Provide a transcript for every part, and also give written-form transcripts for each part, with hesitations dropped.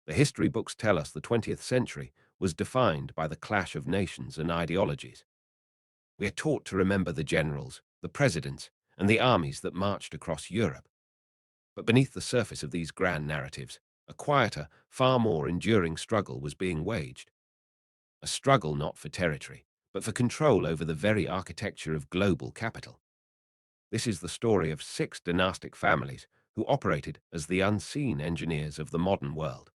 The history books tell us the 20th century was defined by the clash of nations and ideologies. We are taught to remember the generals, the presidents, and the armies that marched across Europe. But beneath the surface of these grand narratives, a quieter, far more enduring struggle was being waged. A struggle not for territory, but for control over the very architecture of global capital. This is the story of six dynastic families who operated as the unseen engineers of the modern world.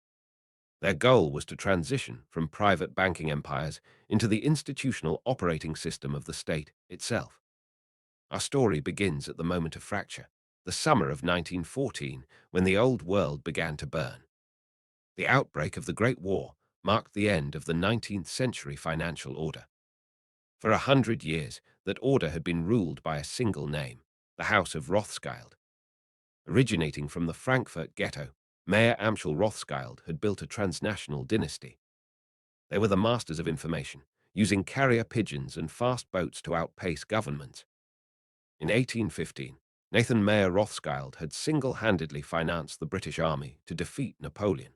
Their goal was to transition from private banking empires into the institutional operating system of the state itself. Our story begins at the moment of fracture, the summer of 1914, when the old world began to burn. The outbreak of the Great War marked the end of the 19th century financial order. For 100 years, that order had been ruled by a single name, the House of Rothschild. Originating from the Frankfurt ghetto, Mayor Amschel Rothschild had built a transnational dynasty. They were the masters of information, using carrier pigeons and fast boats to outpace governments. In 1815, Nathan Mayer Rothschild had single-handedly financed the British Army to defeat Napoleon.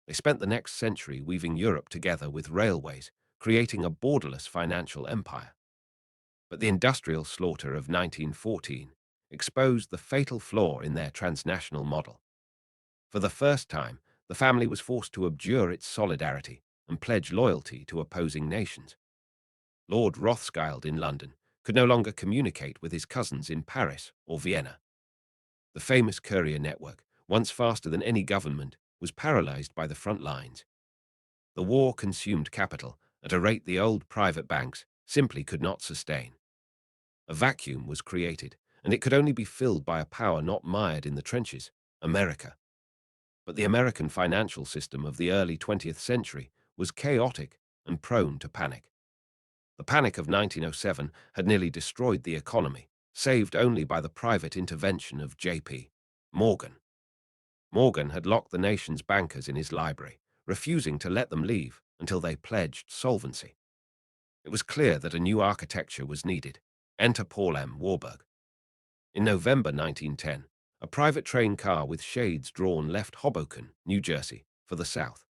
They spent the next century weaving Europe together with railways, creating a borderless financial empire. But the industrial slaughter of 1914 exposed the fatal flaw in their transnational model. For the first time, the family was forced to abjure its solidarity and pledge loyalty to opposing nations. Lord Rothschild in London could no longer communicate with his cousins in Paris or Vienna. The famous courier network, once faster than any government, was paralyzed by the front lines. The war consumed capital at a rate the old private banks simply could not sustain. A vacuum was created, and it could only be filled by a power not mired in the trenches, America. But the American financial system of the early 20th century was chaotic and prone to panic. The panic of 1907 had nearly destroyed the economy, saved only by the private intervention of J.P. Morgan. Morgan had locked the nation's bankers in his library, refusing to let them leave until they pledged solvency. It was clear that a new architecture was needed. Enter Paul M. Warburg. In November 1910, a private train car with shades drawn left Hoboken, New Jersey, for the south.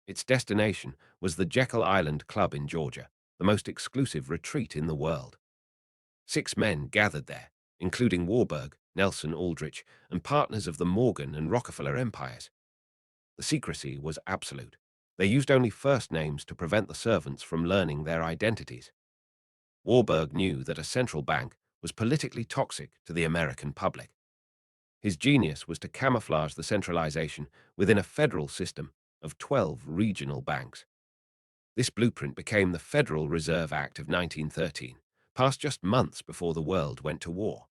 Its destination was the Jekyll Island Club in Georgia, the most exclusive retreat in the world. 6 men gathered there, including Warburg, Nelson Aldrich, and partners of the Morgan and Rockefeller empires. The secrecy was absolute. They used only first names to prevent the servants from learning their identities. Warburg knew that a central bank was politically toxic to the American public. His genius was to camouflage the centralization within a federal system of 12 regional banks. This blueprint became the Federal Reserve Act of 1913, passed just months before the world went to war.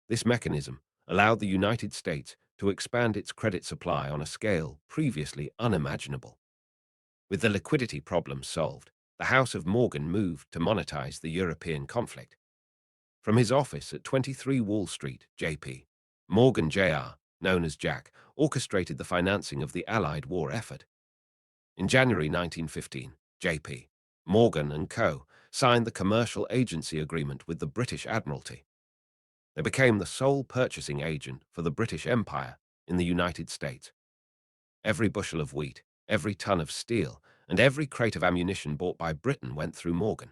This mechanism allowed the United States to expand its credit supply on a scale previously unimaginable. With the liquidity problem solved, the House of Morgan moved to monetize the European conflict. From his office at 23 Wall Street, J.P. Morgan Jr., known as Jack, orchestrated the financing of the Allied war effort. In January 1915, J.P. Morgan and Co. signed the commercial agency agreement with the British Admiralty. They became the sole purchasing agent for the British Empire in the United States. Every bushel of wheat, every ton of steel, and every crate of ammunition bought by Britain went through Morgan.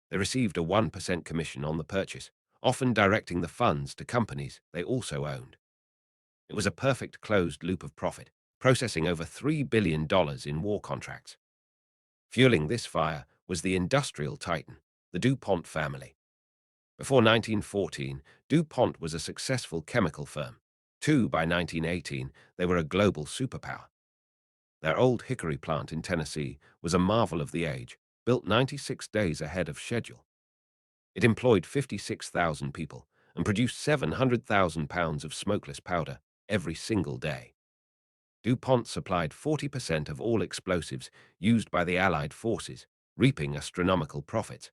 They received a 1% commission on the purchase, often directing the funds to companies they also owned. It was a perfect closed loop of profit, processing over $3 billion in war contracts. Fueling this fire was the industrial titan, the DuPont family. Before 1914, DuPont was a successful chemical firm. By 1918, they were a global superpower. Their old Hickory plant in Tennessee was a marvel of the age, built 96 days ahead of schedule. It employed 56,000 people and produced 700,000 pounds of smokeless powder every single day. DuPont supplied 40% of all explosives used by the Allied forces, reaping astronomical profits.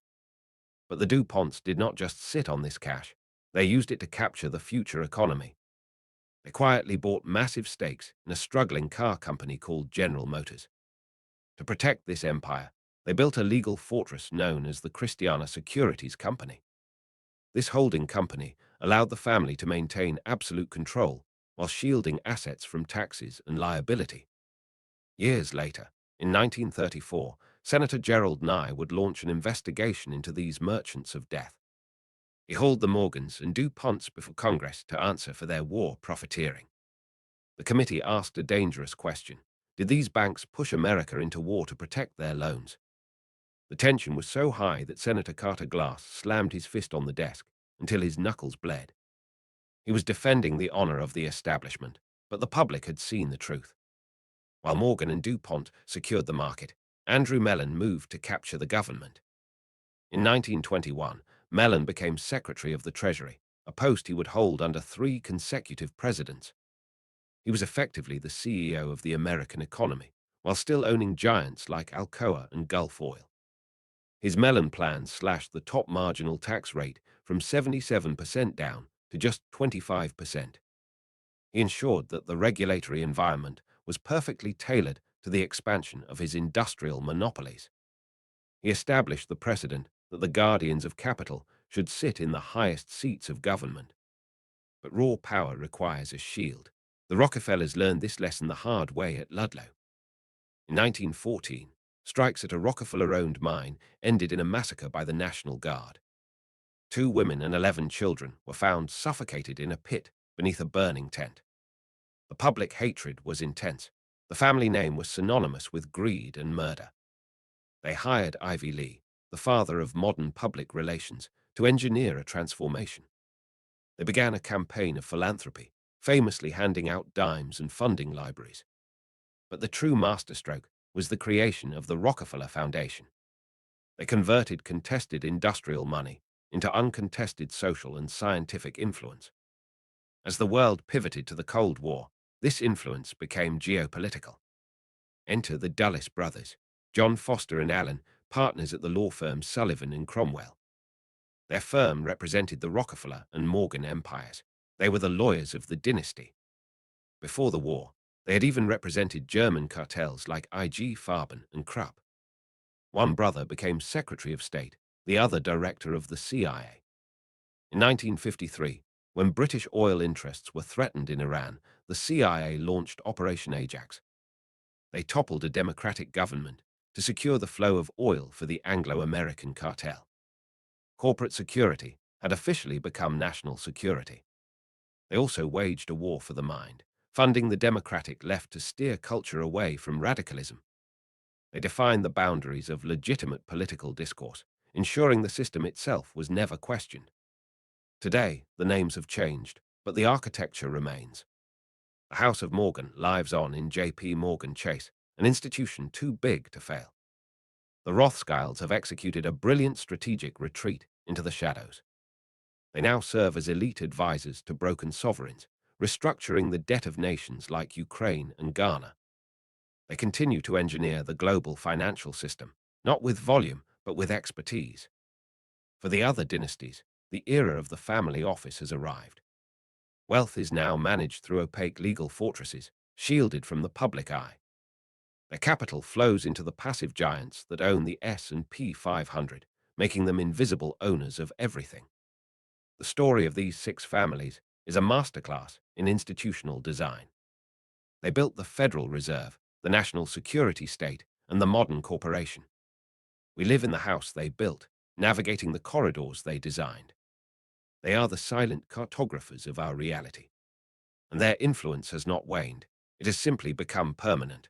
But the DuPonts did not just sit on this cash. They used it to capture the future economy. They quietly bought massive stakes in a struggling car company called General Motors. To protect this empire, they built a legal fortress known as the Christiana Securities Company. This holding company allowed the family to maintain absolute control while shielding assets from taxes and liability. Years later, in 1934, Senator Gerald Nye would launch an investigation into these merchants of death. He hauled the Morgans and Ponts before Congress to answer for their war profiteering. The committee asked a dangerous question. Did these banks push America into war to protect their loans? The tension was so high that Senator Carter Glass slammed his fist on the desk until his knuckles bled. He was defending the honor of the establishment, but the public had seen the truth. While Morgan and DuPont secured the market, Andrew Mellon moved to capture the government. In 1921, Mellon became Secretary of the Treasury, a post he would hold under 3 consecutive presidents. He was effectively the CEO of the American economy, while still owning giants like Alcoa and Gulf Oil. His Mellon plan slashed the top marginal tax rate from 77% down to just 25%. He ensured that the regulatory environment was perfectly tailored to the expansion of his industrial monopolies. He established the precedent that the guardians of capital should sit in the highest seats of government. But raw power requires a shield. The Rockefellers learned this lesson the hard way at Ludlow. In 1914, strikes at a Rockefeller-owned mine ended in a massacre by the National Guard. 2 women and 11 children were found suffocated in a pit beneath a burning tent. The public hatred was intense. The family name was synonymous with greed and murder. They hired Ivy Lee, the father of modern public relations, to engineer a transformation. They began a campaign of philanthropy, famously handing out dimes and funding libraries. But the true masterstroke was the creation of the Rockefeller Foundation. They converted contested industrial money into uncontested social and scientific influence. As the world pivoted to the Cold War, this influence became geopolitical. Enter the Dulles brothers, John Foster and Allen, partners at the law firm Sullivan and Cromwell. Their firm represented the Rockefeller and Morgan empires. They were the lawyers of the dynasty. Before the war, they had even represented German cartels like IG Farben and Krupp. One brother became Secretary of State, the other director of the CIA. In 1953, when British oil interests were threatened in Iran, the CIA launched Operation Ajax. They toppled a democratic government to secure the flow of oil for the Anglo-American cartel. Corporate security had officially become national security. They also waged a war for the mind, funding the democratic left to steer culture away from radicalism. They defined the boundaries of legitimate political discourse, ensuring the system itself was never questioned. Today, the names have changed, but the architecture remains. The House of Morgan lives on in J.P. Morgan Chase, an institution too big to fail. The Rothschilds have executed a brilliant strategic retreat into the shadows. They now serve as elite advisors to broken sovereigns, restructuring the debt of nations like Ukraine and Ghana. They continue to engineer the global financial system, not with volume, but with expertise. For the other dynasties, the era of the family office has arrived. Wealth is now managed through opaque legal fortresses, shielded from the public eye. Their capital flows into the passive giants that own the S&P 500, making them invisible owners of everything. The story of these 6 families is a masterclass in institutional design. They built the Federal Reserve, the national security state, and the modern corporation. We live in the house they built, navigating the corridors they designed. They are the silent cartographers of our reality. And their influence has not waned. It has simply become permanent.